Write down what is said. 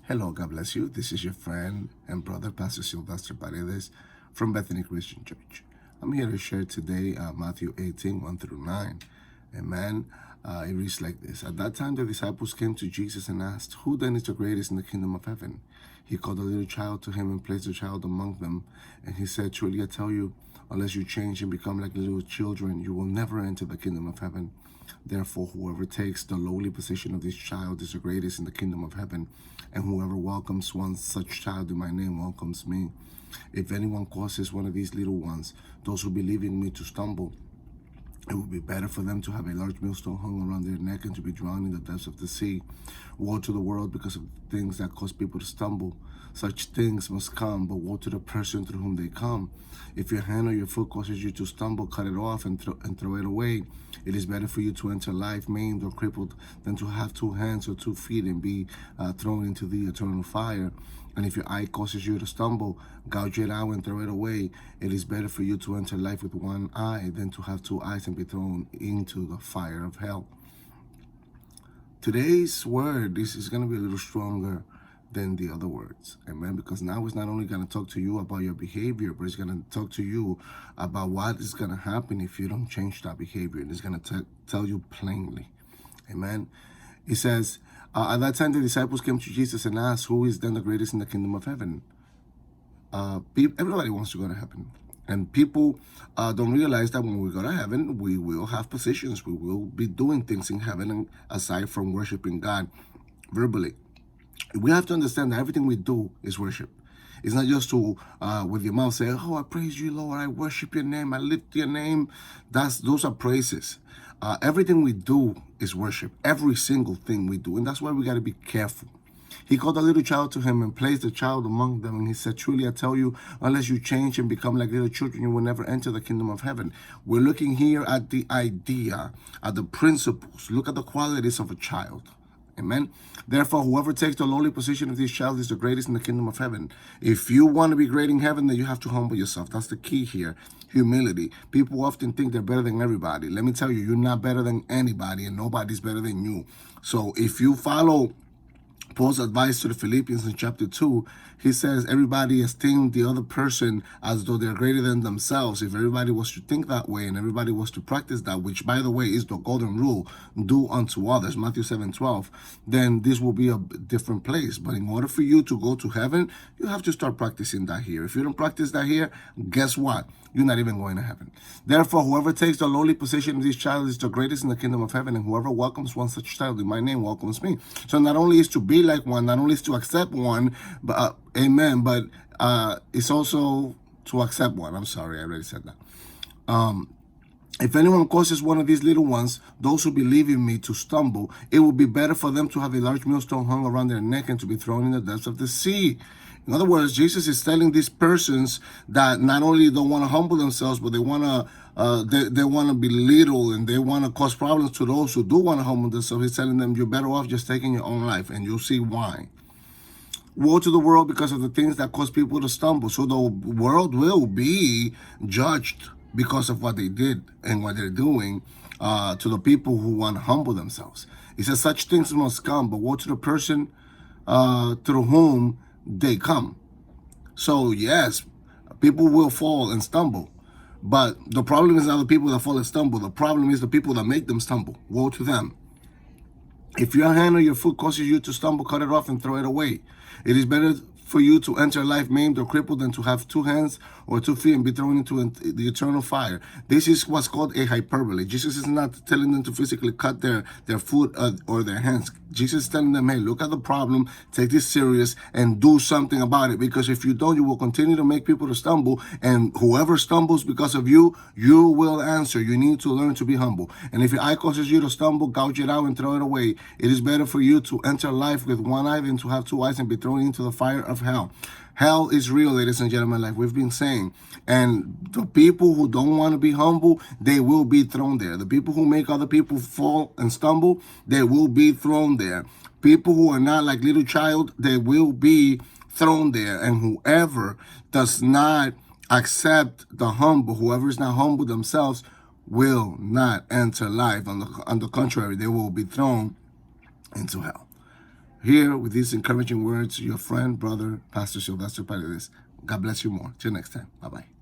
Hello, God bless you. This is your friend and brother, Pastor Sylvester Paredes from Bethany Christian Church. I'm here to share today Matthew 18, 1 through 9. Amen. It reads like this. At that time, the disciples came to Jesus and asked, "Who then is the greatest in the kingdom of heaven?" He called a little child to him and placed the child among them. And he said, "Truly I tell you, unless you change and become like little children, you will never enter the kingdom of heaven. Therefore, whoever takes the lowly position of this child is the greatest in the kingdom of heaven. And whoever welcomes one such child in my name welcomes me. If anyone causes one of these little ones, those who believe in me, to stumble, it would be better for them to have a large millstone hung around their neck and to be drowned in the depths of the sea. Woe to the world because of things that cause people to stumble. Such things must come, but woe to the person through whom they come. If your hand or your foot causes you to stumble, cut it off and throw it away. It is better for you to enter life maimed or crippled than to have 2 hands or 2 feet and be thrown into the eternal fire. And if your eye causes you to stumble, gouge it out and throw it away. It is better for you to enter life with 1 eye than to have 2 eyes and be thrown into the fire of hell. Today's word is going to be a little stronger than the other words. Amen. Because now it's not only going to talk to you about your behavior, but it's going to talk to you about what is going to happen if you don't change that behavior. And it's going to tell you plainly. Amen. It says, at that time the disciples came to Jesus and asked, "Who is then the greatest in the kingdom of heaven?" Everybody wants to go to heaven. And people don't realize that when we go to heaven, we will have positions. We will be doing things in heaven, and aside from worshiping God verbally. We have to understand that everything we do is worship. It's not just to, with your mouth, say, "Oh, I praise you, Lord. I worship your name. I lift your name." Those are praises. Everything we do is worship. Every single thing we do. And that's why we got to be careful. He called a little child to him and placed the child among them. And he said, "Truly I tell you, unless you change and become like little children, you will never enter the kingdom of heaven." We're looking here at the idea, at the principles. Look at the qualities of a child. Amen. Therefore, whoever takes the lowly position of this child is the greatest in the kingdom of heaven. If you want to be great in heaven, then you have to humble yourself. That's the key here. Humility. People often think they're better than everybody. Let me tell you, you're not better than anybody, and nobody's better than you. So if you follow Paul's advice to the Philippians in chapter 2, he says everybody esteem the other person as though they're greater than themselves. If everybody was to think that way and everybody was to practice that, which by the way is the golden rule, do unto others, Matthew 7:12, then this will be a different place. But in order for you to go to heaven, you have to start practicing that here. If you don't practice that here, guess what? You're not even going to heaven. Therefore, whoever takes the lowly position of this child is the greatest in the kingdom of heaven, and whoever welcomes one such child in my name welcomes me. So not only is to be like one, not only is to accept one, but amen, but it's also to accept one. I'm sorry, I already said that. If anyone causes one of these little ones, those who believe in me, to stumble, it would be better for them to have a large millstone hung around their neck and to be thrown in the depths of the sea. In other words, Jesus is telling these persons that not only don't want to humble themselves, but they want to they want to belittle and they want to cause problems to those who do want to humble themselves. He's telling them, you're better off just taking your own life, and you'll see why. Woe to the world because of the things that cause people to stumble. So the world will be judged because of what they did and what they're doing to the people who want to humble themselves. He says such things must come, but woe to the person through whom they come. So yes, people will fall and stumble. But the problem is not the people that fall and stumble. The problem is the people that make them stumble. Woe to them. If your hand or your foot causes you to stumble, cut it off and throw it away. It is better for you to enter life maimed or crippled than to have 2 hands or 2 feet and be thrown into the eternal fire. This is what's called a hyperbole. Jesus is not telling them to physically cut their foot or their hands. Jesus is telling them, hey, look at the problem, take this serious, and do something about it. Because if you don't, you will continue to make people to stumble. And whoever stumbles because of you, you will answer. You need to learn to be humble. And if your eye causes you to stumble, gouge it out and throw it away. It is better for you to enter life with 1 eye than to have 2 eyes and be thrown into the fire of hell. Hell is real, ladies and gentlemen, like we've been saying. And the people who don't want to be humble, they will be thrown there. The people who make other people fall and stumble, they will be thrown there. People who are not like little child, they will be thrown there. And whoever does not accept the humble, whoever is not humble themselves, will not enter life. On the contrary, they will be thrown into hell. Here with these encouraging words, your friend, brother, Pastor Sylvester Paredes. God bless you more. Till next time. Bye-bye.